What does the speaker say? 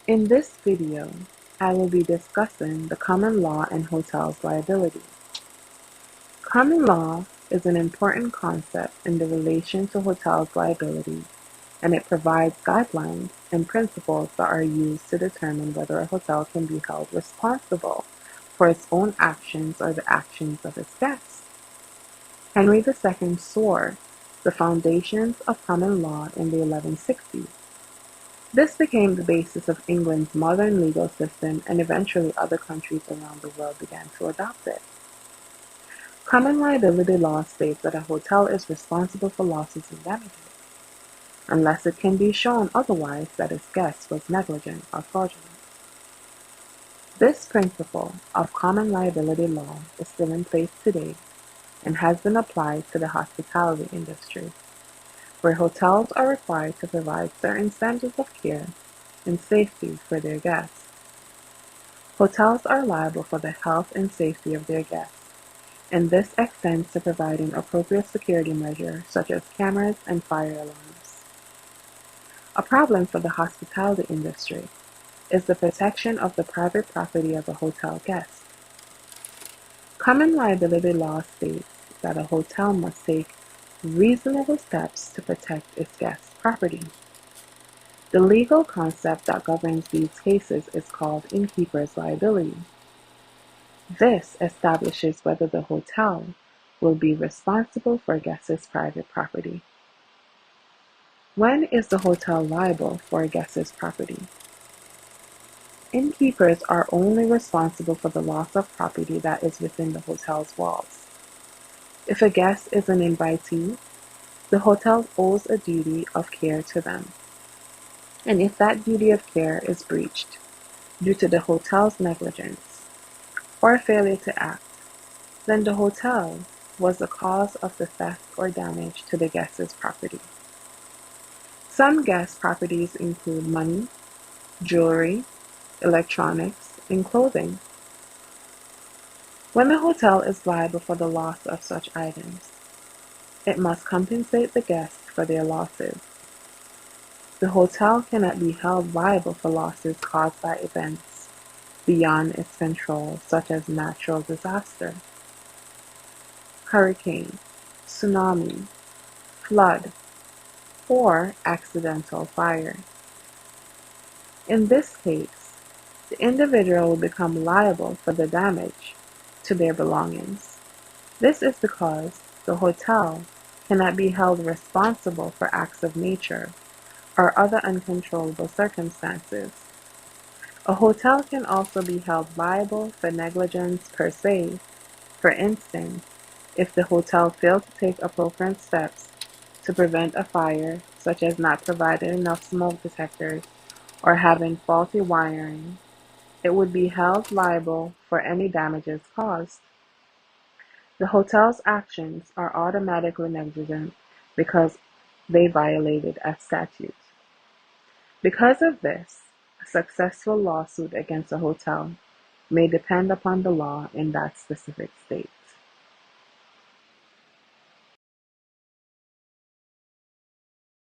In this video, I will be discussing the common law and hotels liability. Common law is an important concept in the relation to hotels liability, and it provides guidelines and principles that are used to determine whether a hotel can be held responsible for its own actions or the actions of its guests. Henry II swore the foundations of common law in the 1160s. This became the basis of England's modern legal system, and eventually other countries around the world began to adopt it. Common liability law states that a hotel is responsible for losses and damages, unless it can be shown otherwise that its guest was negligent or fraudulent. This principle of common liability law is still in place today and has been applied to the hospitality industry, where hotels are required to provide certain standards of care and safety for their guests. Hotels are liable for the health and safety of their guests, and this extends to providing appropriate security measures such as cameras and fire alarms. A problem for the hospitality industry is the protection of the private property of a hotel guest. Common liability law states that a hotel must take reasonable steps to protect its guests' property. The legal concept that governs these cases is called innkeeper's liability. This establishes whether the hotel will be responsible for a guest's private property. When is the hotel liable for a guest's property? Innkeepers are only responsible for the loss of property that is within the hotel's walls. If a guest is an invitee, the hotel owes a duty of care to them. And if that duty of care is breached due to the hotel's negligence or failure to act, then the hotel was the cause of the theft or damage to the guest's property. Some guest properties include money, jewelry, electronics, and clothing. When the hotel is liable for the loss of such items, it must compensate the guests for their losses. The hotel cannot be held liable for losses caused by events beyond its control, such as natural disaster, hurricane, tsunami, flood, or accidental fire. In this case, the individual will become liable for the damage to their belongings. This is because the hotel cannot be held responsible for acts of nature or other uncontrollable circumstances. A hotel can also be held liable for negligence per se. For instance, if the hotel failed to take appropriate steps to prevent a fire, such as not providing enough smoke detectors or having faulty wiring, it would be held liable for any damages caused. The hotel's actions are automatically negligent because they violated a statute. Because of this, a successful lawsuit against a hotel may depend upon the law in that specific state.